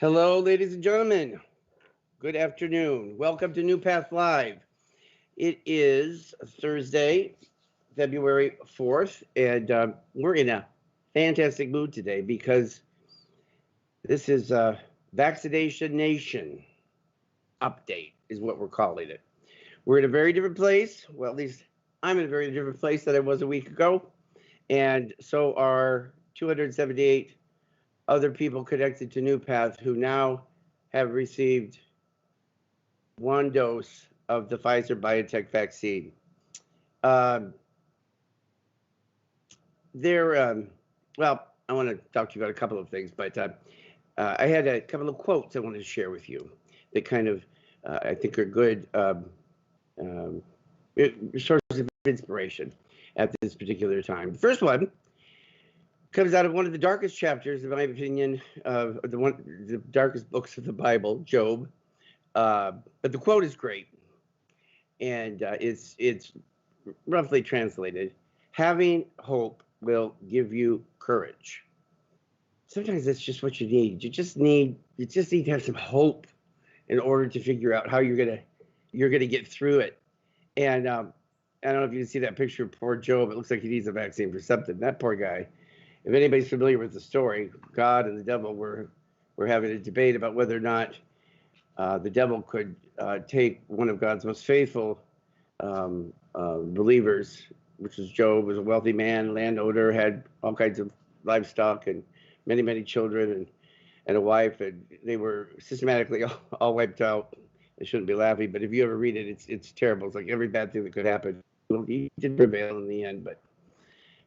Hello, ladies and gentlemen. Good afternoon. Welcome to New Path Live. It is Thursday, February 4th, and we're in a fantastic mood today because this is a Vaccination Nation update, is what we're calling it. We're in a very different place. Well, at least I'm in a very different place than I was a week ago, and so are 278 other people connected to New Path who now have received one dose of the Pfizer BioNTech vaccine. Well, I want to talk to you about a couple of things, but I had a couple of quotes I wanted to share with you that kind of, I think, are good sources of inspiration at this particular time. The first one comes out of one of the darkest chapters, in my opinion, of the darkest books of the Bible, Job. But the quote is great, and it's roughly translated: "Having hope will give you courage." Sometimes that's just what you need. You just need to have some hope in order to figure out how you're gonna get through it. And I don't know if you can see that picture of poor Job. It looks like he needs a vaccine for something. That poor guy. If anybody's familiar with the story, God and the devil were having a debate about whether or not the devil could take one of God's most faithful believers, which was Job. Was a wealthy man, landowner, had all kinds of livestock and many children and a wife, and they were systematically all wiped out. I shouldn't be laughing, but if you ever read it, it's terrible. It's like every bad thing that could happen. He did prevail in the end, but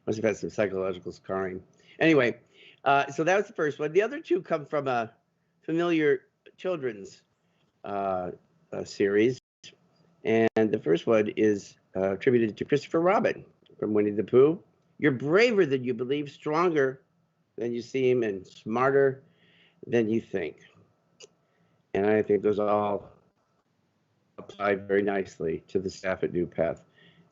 must have had some psychological scarring. Anyway, so that was the first one. The other two come from a familiar children's series, and the first one is attributed to Christopher Robin from Winnie the Pooh. "You're braver than you believe, stronger than you seem, and smarter than you think." And I think those all apply very nicely to the staff at New Path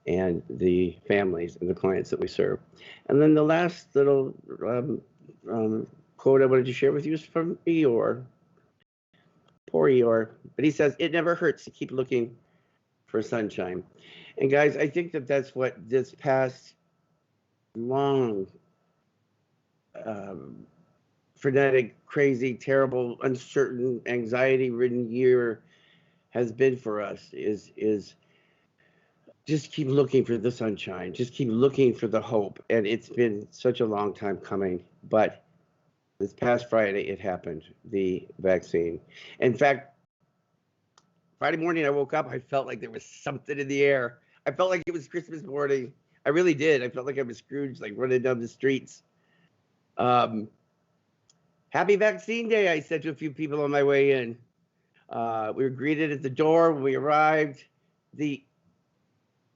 and the families and the clients that we serve. And then the last little quote I wanted to share with you is from Eeyore. Poor Eeyore. But he says, "It never hurts to keep looking for sunshine." And guys, I think that that's what this past long, frenetic, crazy, terrible, uncertain, anxiety-ridden year has been for us, is just keep looking for the sunshine. Just keep looking for the hope. And it's been such a long time coming. But this past Friday, it happened, the vaccine. In fact, Friday morning, I woke up, I felt like there was something in the air. I felt like it was Christmas morning. I really did. I felt like I was Scrooge, like running down the streets. Happy Vaccine Day, I said to a few people on my way in. We were greeted at the door when we arrived. The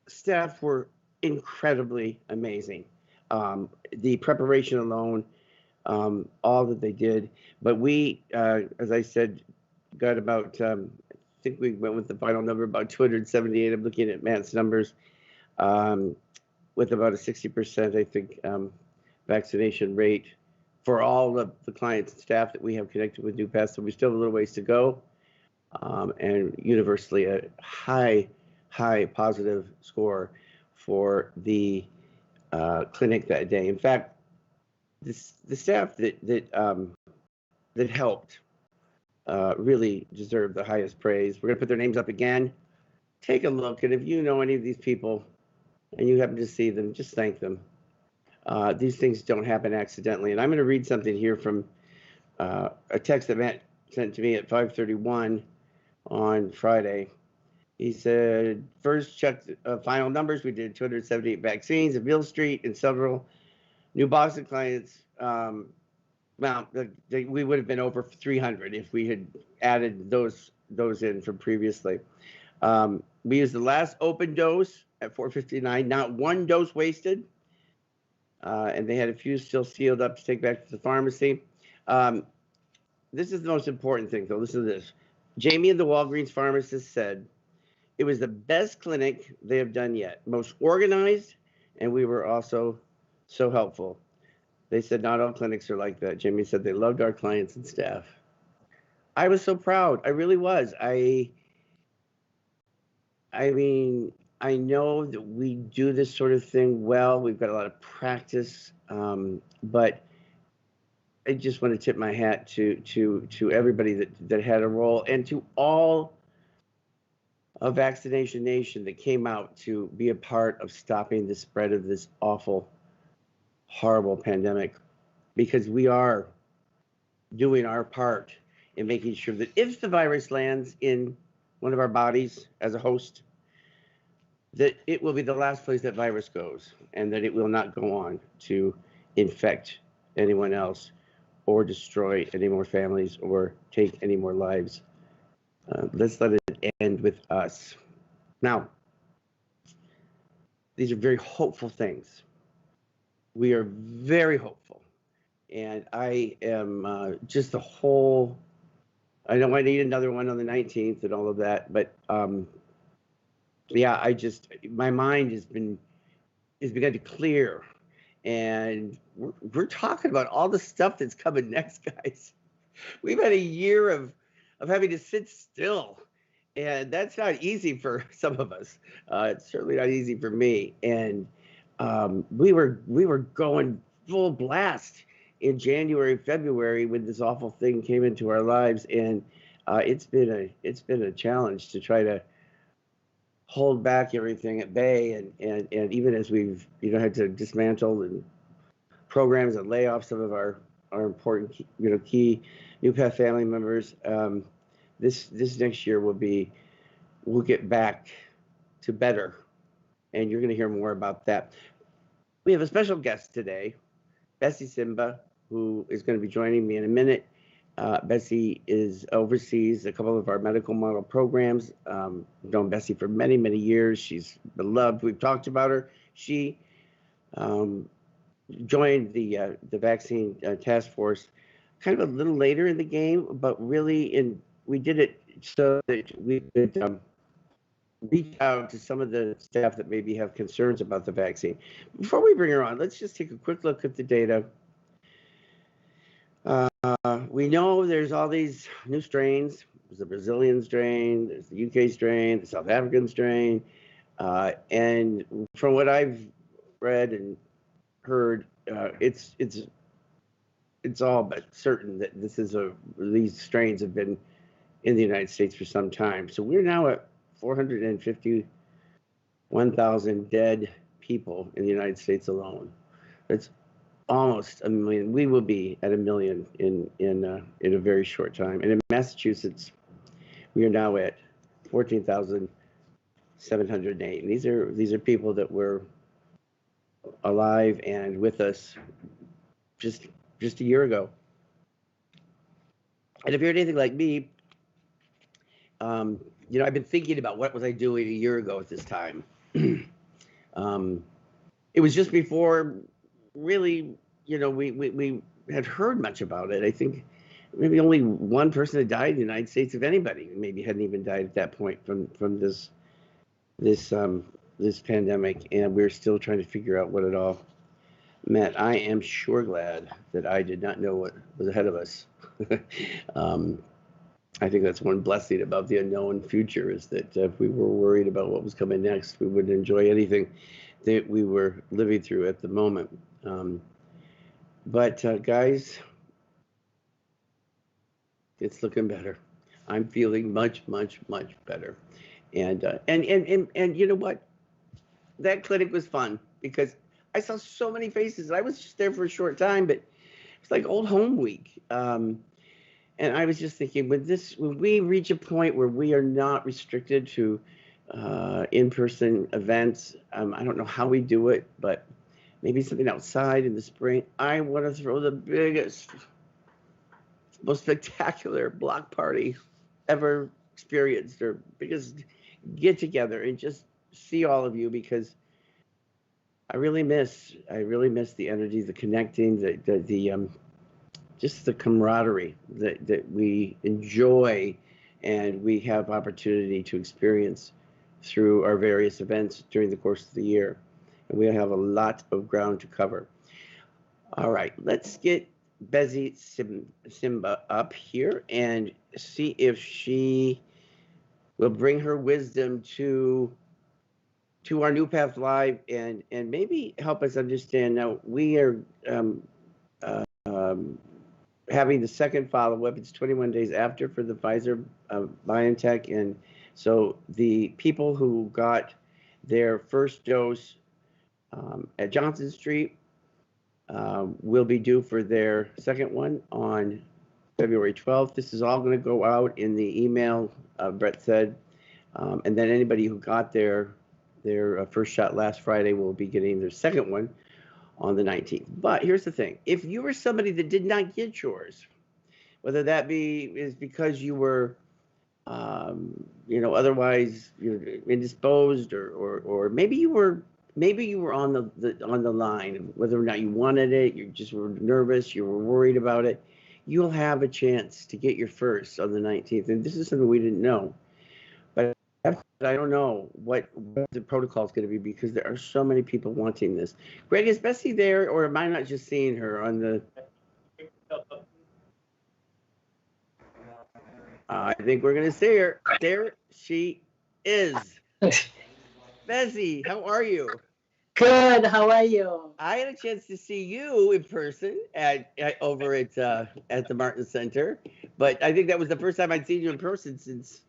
staff were incredibly amazing. The preparation alone, all that they did. But we, as I said, got about, I think we went with the final number, about 278. I'm looking at Matt's numbers, with about a 60%, I think, vaccination rate for all of the clients and staff that we have connected with New Path. So we still have a little ways to go. And universally a high positive score for the clinic that day. In fact, the staff that helped really deserve the highest praise. We're going to put their names up again. Take a look, and if you know any of these people and you happen to see them, just thank them. These things don't happen accidentally. And I'm going to read something here from a text that Matt sent to me at 5:31 on Friday. He said, "First, check final numbers. We did 278 vaccines at Mill Street and several new Boston clients. Well, we would have been over 300 if we had added those in from previously. We used the last open dose at 4:59. Not one dose wasted. And they had a few still sealed up to take back to the pharmacy. This is the most important thing, though. Listen to this. Jamie and the Walgreens pharmacist said it was the best clinic they have done yet, most organized, and we were also so helpful. They said not all clinics are like that. Jamie said they loved our clients and staff. I was so proud. I really was. I mean, I know that we do this sort of thing well. We've got a lot of practice, but I just want to tip my hat to everybody that had a role, and to all of Vaccination Nation that came out to be a part of stopping the spread of this awful, horrible pandemic, because we are doing our part in making sure that if the virus lands in one of our bodies as a host, that it will be the last place that virus goes, and that it will not go on to infect anyone else or destroy any more families or take any more lives. Let's let it end with us. Now, these are very hopeful things. We are very hopeful. And I am just the whole, I know I need another one on the 19th and all of that, but yeah, my mind has begun to clear. And we're talking about all the stuff that's coming next, guys. We've had a year of having to sit still, and that's not easy for some of us. It's certainly not easy for me. And we were going full blast in January, February when this awful thing came into our lives, and it's been a challenge to try to hold back everything at bay, and even as we've had to dismantle and programs and lay off some of our important key NuPath family members. This next year we'll get back to better, and you're going to hear more about that. We have a special guest today, Bessie Simba, who is going to be joining me in a minute. Bessie oversees a couple of our medical model programs. I've known Bessie for many, many years. She's beloved. We've talked about her. She joined the vaccine task force kind of a little later in the game, but really we did it so that we could reach out to some of the staff that maybe have concerns about the vaccine. Before we bring her on, let's just take a quick look at the data. We know there's all these new strains. There's the Brazilian strain, there's the UK strain, the South African strain, and from what I've read and heard, it's all but certain that these strains have been in the United States for some time. So we're now at 451,000 dead people in the United States alone. That's almost 1 million. We will be at 1 million in a very short time. And in Massachusetts, we are now at 14,708. And these are people that were alive and with us just a year ago. And if you're anything like me, I've been thinking about what was I doing a year ago at this time. It was just before really, we had heard much about it. I think maybe only one person had died in the United States, if anybody, maybe hadn't even died at that point from this pandemic, and we're still trying to figure out what it all meant. I am sure glad that I did not know what was ahead of us. I think that's one blessing about the unknown future, is that if we were worried about what was coming next, we wouldn't enjoy anything that we were living through at the moment. But guys, it's looking better. I'm feeling much, much, much better. And you know what? That clinic was fun because I saw so many faces. I was just there for a short time, but it's like old home week. And I was just thinking, when we reach a point where we are not restricted to in-person events, I don't know how we do it, but maybe something outside in the spring. I want to throw the biggest, most spectacular block party ever experienced, or biggest get together, and just see all of you, because I really miss the energy, the connecting, the just the camaraderie that we enjoy and we have opportunity to experience through our various events during the course of the year. And we have a lot of ground to cover. All right, let's get Bezzy Simba up here and see if she will bring her wisdom to our New Path Live and maybe help us understand. Now we are having the second follow-up. It's 21 days after for the Pfizer BioNTech, and so the people who got their first dose at Johnson Street will be due for their second one on February 12th. This is all going to go out in the email, Brett said, and then anybody who got their first shot last Friday will be getting their second one on the 19th. But here's the thing. If you were somebody that did not get yours, whether that is because you were, otherwise indisposed, or maybe you were on the line of whether or not you wanted it, you just were nervous, you were worried about it, you'll have a chance to get your first on the 19th. And this is something we didn't know. But I don't know what the protocol is going to be because there are so many people wanting this. Greg, is Bessie there, or am I not just seeing her on the... I think we're going to see her. There she is. Bessie, how are you? Good. How are you? I had a chance to see you in person over at the Martin Center, but I think that was the first time I'd seen you in person since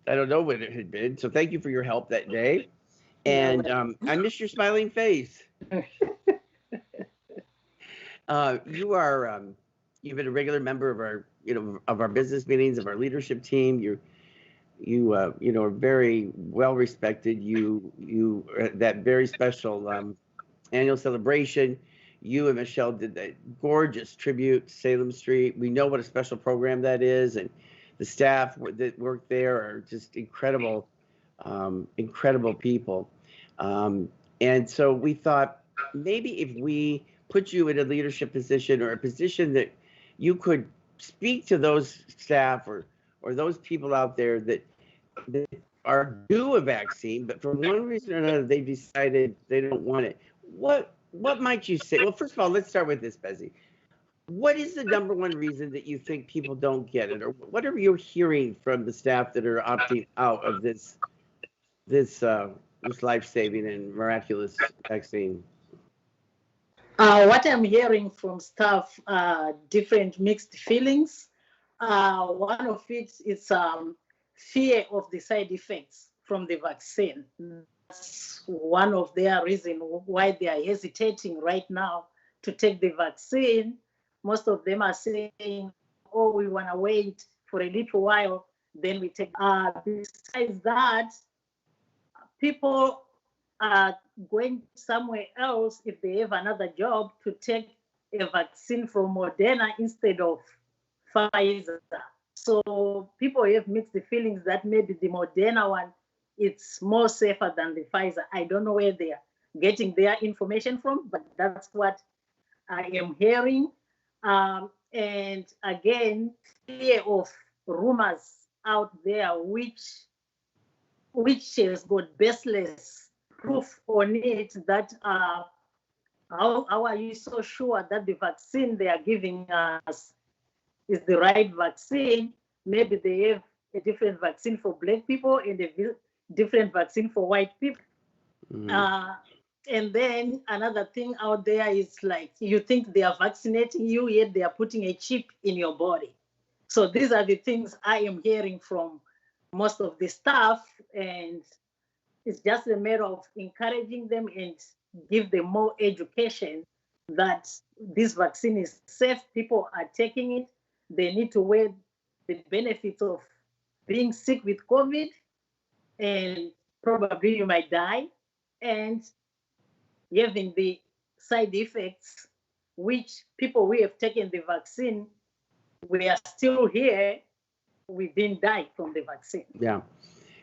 I don't know when it had been. So thank you for your help that day, and I miss your smiling face. You've been a regular member of our business meetings, of our leadership team. You are very well respected. You that very special annual celebration. You and Michelle did that gorgeous tribute to Salem Street. We know what a special program that is, and the staff that work there are just incredible, incredible people. And so we thought maybe if we put you in a leadership position, or a position that you could speak to those staff or those people out there that are due a vaccine, but for one reason or another, they've decided they don't want it. What might you say? Well, first of all, let's start with this, Bezzy. What is the number one reason that you think people don't get it, or what are you hearing from the staff that are opting out of this life-saving and miraculous vaccine? What I'm hearing from staff are different mixed feelings. One of it is fear of the side effects from the vaccine. That's one of their reasons why they are hesitating right now to take the vaccine. Most of them are saying, oh, we want to wait for a little while, then we take. Besides that, people are going somewhere else if they have another job to take a vaccine from Moderna instead of Pfizer. So people have mixed feelings that maybe the Moderna one, it's more safer than the Pfizer. I don't know where they are getting their information from, but that's what I am hearing. And again, fear of rumors out there, which has got baseless proof on it, that how are you so sure that the vaccine they are giving us is the right vaccine? Maybe they have a different vaccine for Black people and a different vaccine for white people. Mm-hmm. And then another thing out there is like, you think they are vaccinating you, yet they are putting a chip in your body. So these are the things I am hearing from most of the staff, and it's just a matter of encouraging them and give them more education that this vaccine is safe. People are taking it. They need to weigh the benefits of being sick with COVID, and probably you might die, and having the side effects, which people we have taken the vaccine, we are still here, we didn't die from the vaccine.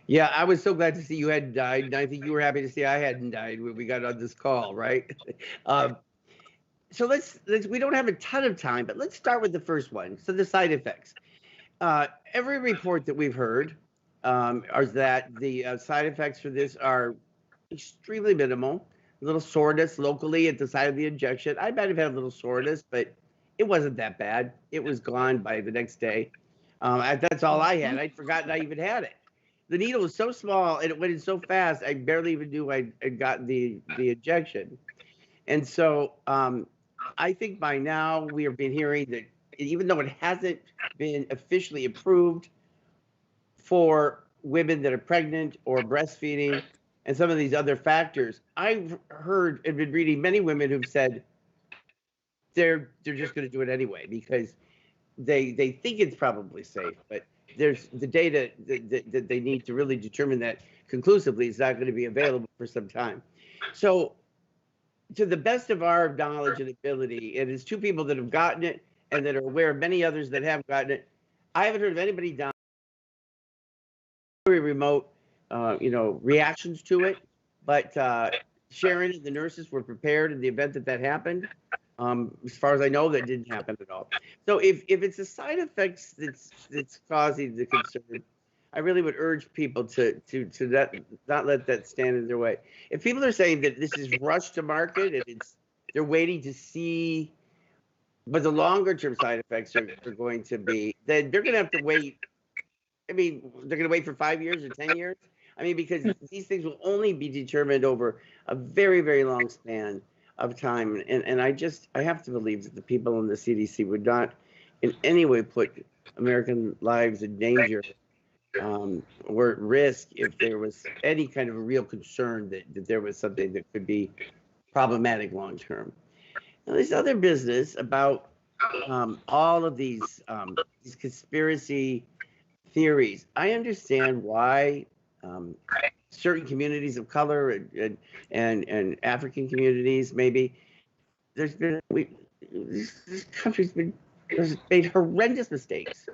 Yeah, I was so glad to see you hadn't died, and I think you were happy to see I hadn't died when we got on this call, right? So let's we don't have a ton of time, but let's start with the first one. So the side effects. Every report that we've heard is that the side effects for this are extremely minimal. A little soreness locally at the site of the injection. I might have had a little soreness, but It wasn't that bad. It was gone by the next day. That's all I had. I'd forgotten I even had it. The needle was so small and it went in so fast, I barely even knew I'd gotten the injection. And so I think by now we have been hearing that even though it hasn't been officially approved for women that are pregnant or breastfeeding and some of these other factors, I've heard and been reading many women who've said they're just going to do it anyway because they think it's probably safe, but there's the data that they need to really determine that conclusively is not going to be available for some time. So to the best of our knowledge and ability, it is two people that have gotten it and that are aware of many others that haven't gotten it. I haven't heard of anybody dying. Very remote, reactions to it, but Sharon and the nurses were prepared in the event that that happened. As far as I know, that didn't happen at all. So if it's the side effects that's causing the concern, I really would urge people to not let that stand in their way. If people are saying that this is rushed to market and they're waiting to see what the longer term side effects are going to be, then they're going to have to wait. I mean, they're going to wait for 5 years or 10 years. I mean, because these things will only be determined over a very, very long span of time. And I have to believe that the people in the CDC would not in any way put American lives in danger or at risk if there was any kind of a real concern that there was something that could be problematic long term. Now, this other business about all of these conspiracy theories, I understand why certain communities of color and African communities, maybe this country's has made horrendous mistakes,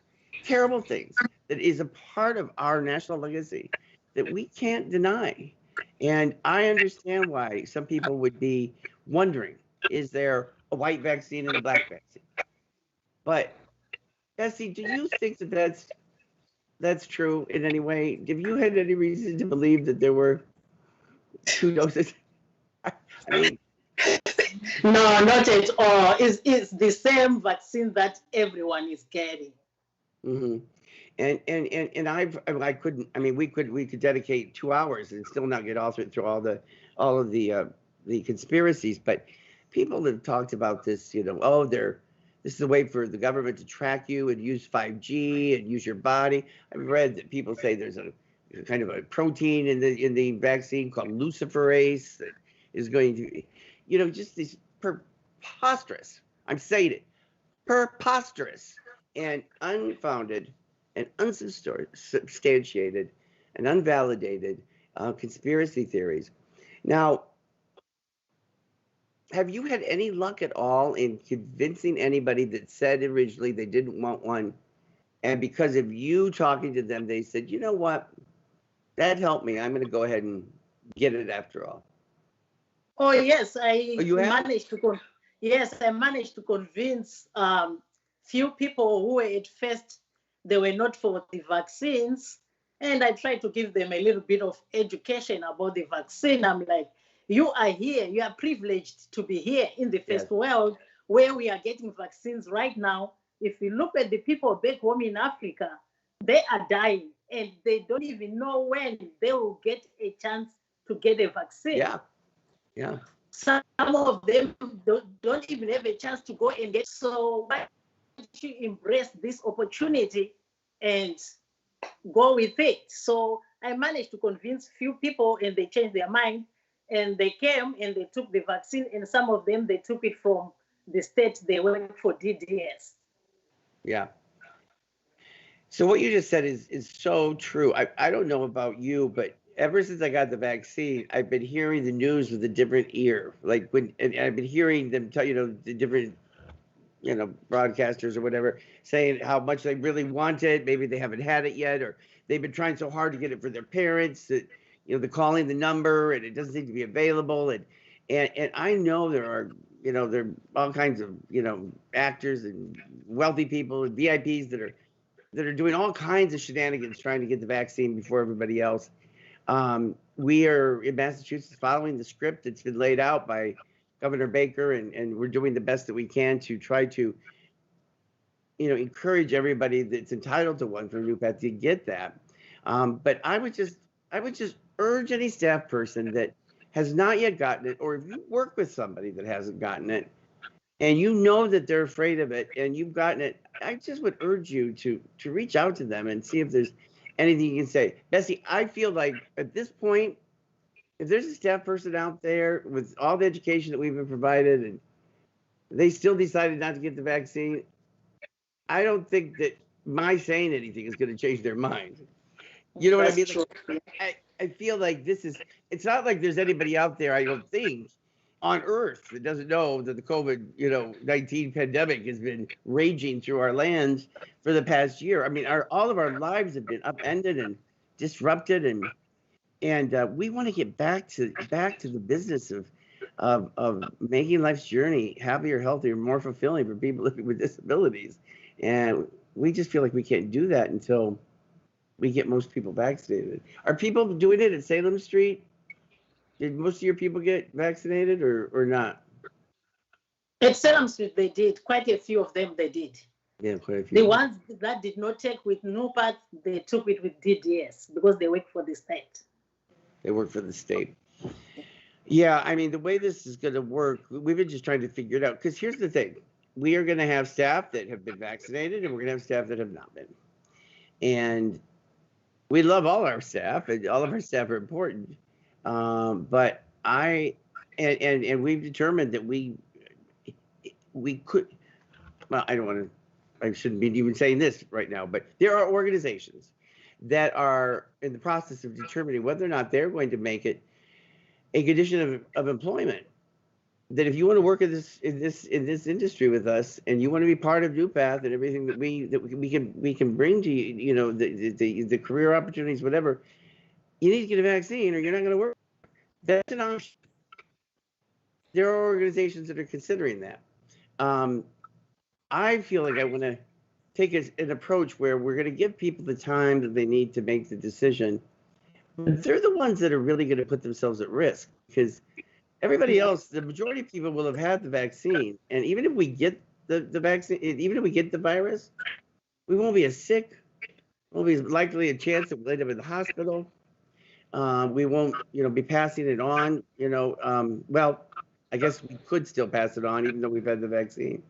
terrible things that is a part of our national legacy that we can't deny. And I understand why some people would be wondering, is there a white vaccine and a black vaccine? But Bessie, do you think that that's true in any way? Have you had any reason to believe that there were two doses? I mean, No, not at all. It's the same vaccine that everyone is getting. mm-hmm. And I couldn't. I mean, we could dedicate 2 hours and still not get all through all of the conspiracies. But people have talked about this. This is a way for the government to track you and use 5G and use your body. I've read that people say there's a kind of a protein in the vaccine called luciferase that is going to, just these preposterous. I'm saying it, preposterous and unfounded and unsubstantiated and unvalidated conspiracy theories. Now, have you had any luck at all in convincing anybody that said originally they didn't want one, and because of you talking to them, they said, you know what, that helped me. I'm going to go ahead and get it after all. Oh yes, you have? I managed to convince few people who were at first they were not for the vaccines, and I tried to give them a little bit of education about the vaccine. I'm like, you are here, you are privileged to be here in the first world where we are getting vaccines right now. If you look at the people back home in Africa, they are dying and they don't even know when they will get a chance to get a vaccine. Yeah. Some of them don't even have a chance to go and get. So why don't you embrace this opportunity and go with it? So I managed to convince few people and they changed their mind and they came and they took the vaccine, and some of them they took it from the state they work for DDS. Yeah. So what you just said is so true. I don't know about you, but ever since I got the vaccine, I've been hearing the news with a different ear. Like and I've been hearing them tell, the different, broadcasters or whatever, saying how much they really want it. Maybe they haven't had it yet, or they've been trying so hard to get it for their parents that, they're calling the number and it doesn't seem to be available. And I know there are, there are all kinds of, actors and wealthy people and VIPs that are doing all kinds of shenanigans trying to get the vaccine before everybody else. We are in Massachusetts following the script that's been laid out by Governor Baker, and we're doing the best that we can to try to, encourage everybody that's entitled to one from NuPath to get that. But I would just urge any staff person that has not yet gotten it, or if you work with somebody that hasn't gotten it, and you know that they're afraid of it, and you've gotten it, I just would urge you to reach out to them and see if there's anything you can say. Bessie, I feel like at this point, if there's a staff person out there with all the education that we've been provided and they still decided not to get the vaccine, I don't think that my saying anything is going to change their mind. You know what I mean? Like, I feel like it's not like there's anybody out there, I don't think, on Earth that doesn't know that the COVID-19 pandemic has been raging through our lands for the past year. I mean, all of our lives have been upended and disrupted, and we want to get back to the business of making life's journey happier, healthier, more fulfilling for people living with disabilities. And we just feel like we can't do that until we get most people vaccinated. Are people doing it at Salem Street? Did most of your people get vaccinated or not? At Salem Street, they did. Quite a few of them, they did. Yeah, quite a few. The ones that did not take with NuPath, they took it with DDS because they work for the state. They work for the state. Yeah, I mean, the way this is going to work, we've been just trying to figure it out. Because here's the thing. We are going to have staff that have been vaccinated, and we're going to have staff that have not been. And we love all our staff, and all of our staff are important. But we've determined that we could, well, I shouldn't be even saying this right now, but there are organizations that are in the process of determining whether or not they're going to make it a condition of employment. That if you want to work in this industry with us, and you want to be part of NuPath and everything that we can bring to you, the career opportunities, whatever, you need to get a vaccine or you're not going to work. That's an option. There are organizations that are considering that. I feel like I want to take an approach where we're going to give people the time that they need to make the decision. But they're the ones that are really going to put themselves at risk, because everybody else, the majority of people will have had the vaccine. And even if we get the vaccine, even if we get the virus, we won't be as sick. Won't be as likely a chance that we'll end up in the hospital. We won't, be passing it on. Well, I guess we could still pass it on, even though we've had the vaccine.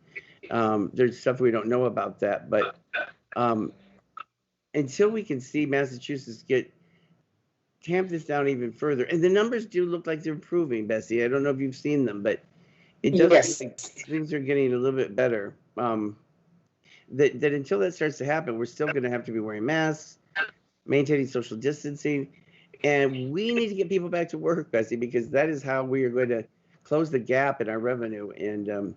There's stuff we don't know about that, but until we can see Massachusetts tamp this down even further, and the numbers do look like they're improving, Bessie. I don't know if you've seen them, but it does seem like things are getting a little bit better. That until that starts to happen, we're still going to have to be wearing masks, maintaining social distancing, and we need to get people back to work, Bessie, because that is how we are going to close the gap in our revenue. And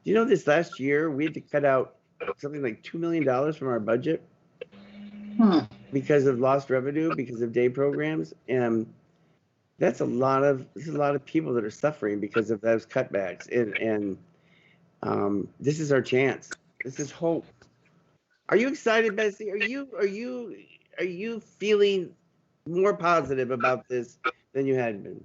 this last year we had to cut out something like $2 million from our budget because of lost revenue, because of day programs, and that's a lot of people that are suffering because of those cutbacks. And this is our chance. This is hope. Are you excited, Bessie? Are you feeling more positive about this than you had been?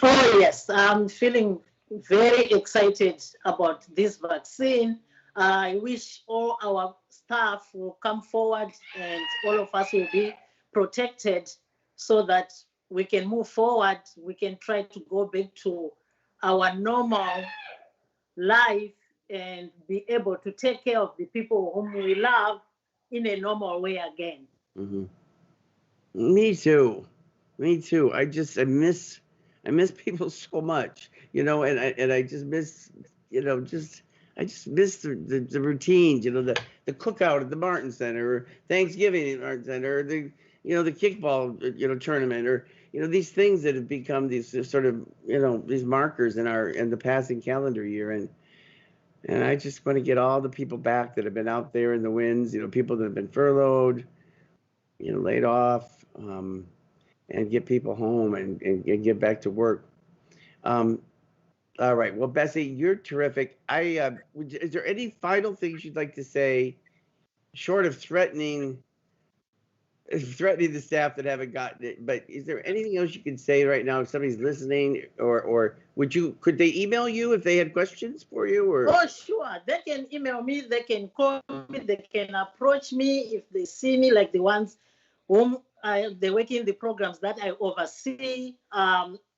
Oh yes, I'm feeling very excited about this vaccine. I wish all our staff will come forward and all of us will be protected so that we can move forward. We can try to go back to our normal life and be able to take care of the people whom we love in a normal way again. Mm-hmm. Me too. I miss people so much, and I just miss, I just miss the routines, the cookout at the Martin Center, or Thanksgiving at Martin Center, or the kickball, tournament, or, these things that have become these sort of, these markers in the passing calendar year. And I just want to get all the people back that have been out there in the winds, people that have been furloughed, laid off, and get people home and get back to work. All right. Well, Bessie, you're terrific. Is there any final things you'd like to say, short of threatening threatening the staff that haven't gotten it. But is there anything else you can say right now if somebody's listening, or could they email you if they had questions for you? Or Oh, sure. They can email me. They can call me. They can approach me if they see me, like the ones whom they work in the programs that I oversee.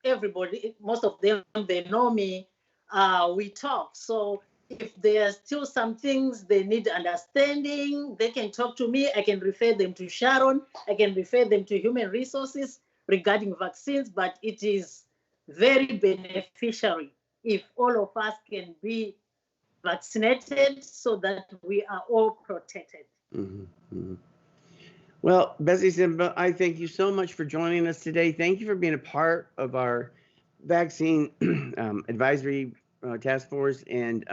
Everybody, most of them, they know me. We talk. So if there are still some things they need understanding, they can talk to me. I can refer them to Sharon. I can refer them to human resources regarding vaccines. But it is very beneficial if all of us can be vaccinated so that we are all protected. mm-hmm, mm-hmm. Well, Bessie Simba, I thank you so much for joining us today. Thank you for being a part of our vaccine advisory task force, and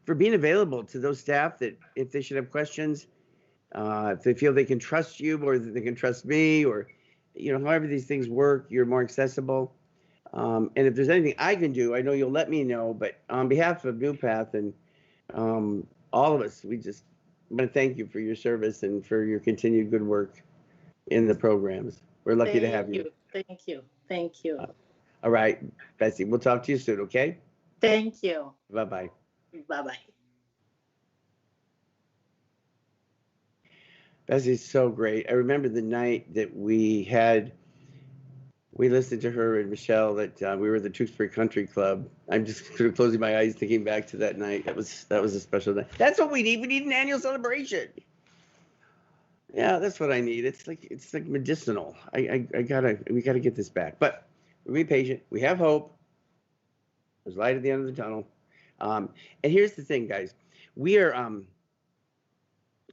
for being available to those staff that if they should have questions, if they feel they can trust you or that they can trust me, or however these things work, you're more accessible. And if there's anything I can do, I know you'll let me know. But on behalf of NuPath and all of us, we just want to thank you for your service and for your continued good work in the programs. We're lucky to have you. Thank you. Thank you. All right, Bessie, we'll talk to you soon, okay? Thank you. Bye-bye. Bye-bye. Bessie's so great. I remember the night that we listened to her and Michelle, that we were at the Tewksbury Country Club. I'm just sort of closing my eyes thinking back to that night. That was a special night. That's what we need. We need an annual celebration. Yeah, that's what I need. It's like medicinal. We gotta get this back. But be patient. We have hope. There's light at the end of the tunnel. And here's the thing, guys. We are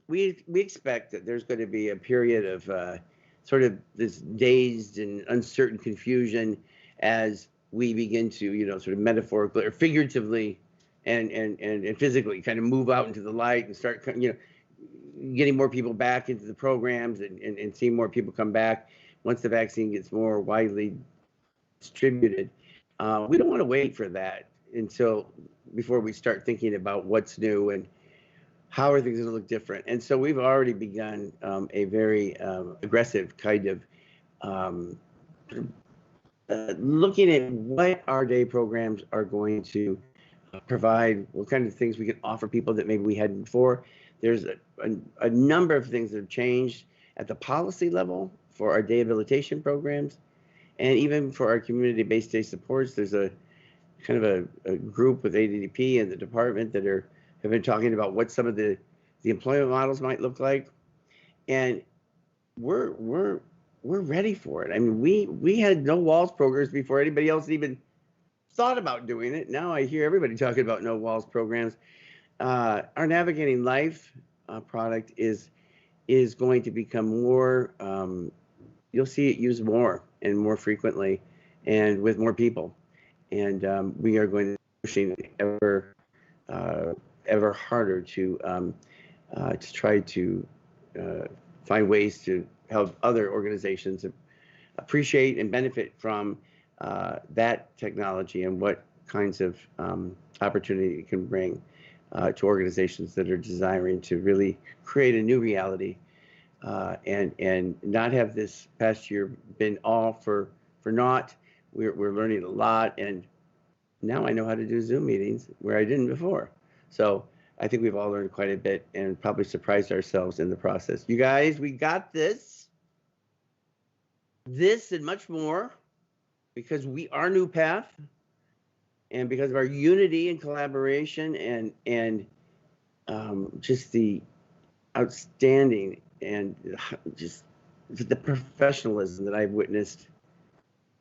we expect that there's going to be a period of sort of this dazed and uncertain confusion as we begin to, sort of metaphorically or figuratively and physically kind of move out into the light and start, getting more people back into the programs and seeing more people come back once the vaccine gets more widely distributed. We don't want to wait for that before we start thinking about what's new and how are things going to look different. And so we've already begun a very aggressive kind of looking at what our day programs are going to provide, what kind of things we can offer people that maybe we hadn't before. There's a number of things that have changed at the policy level for our day habilitation programs, and even for our community-based day supports. There's a kind of a group with ADDP and the department that have been talking about what some of the employment models might look like, and we're ready for it. I mean, we had no walls programs before anybody else even thought about doing it. Now I hear everybody talking about no walls programs. Our Navigating Life product is going to become more. You'll see it used more and more frequently, and with more people. And we are going to be pushing ever harder to try to find ways to help other organizations appreciate and benefit from that technology and what kinds of opportunity it can bring to organizations that are desiring to really create a new reality and not have this past year been all for naught. We're learning a lot, and now I know how to do Zoom meetings where I didn't before. So I think we've all learned quite a bit and probably surprised ourselves in the process. You guys, we got this and much more, because we are NuPath, and because of our unity and collaboration and just the outstanding and just the professionalism that I've witnessed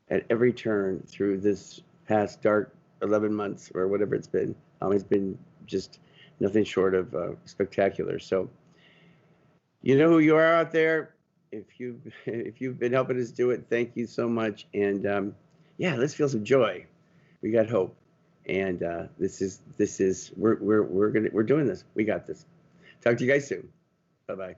at every turn through this past dark 11 months or whatever it's been. It's been just nothing short of spectacular. So you know who you are out there. If you've been helping us do it, thank you so much. And yeah, let's feel some joy. We got hope, and we're doing this. We got this. Talk to you guys soon. Bye-bye.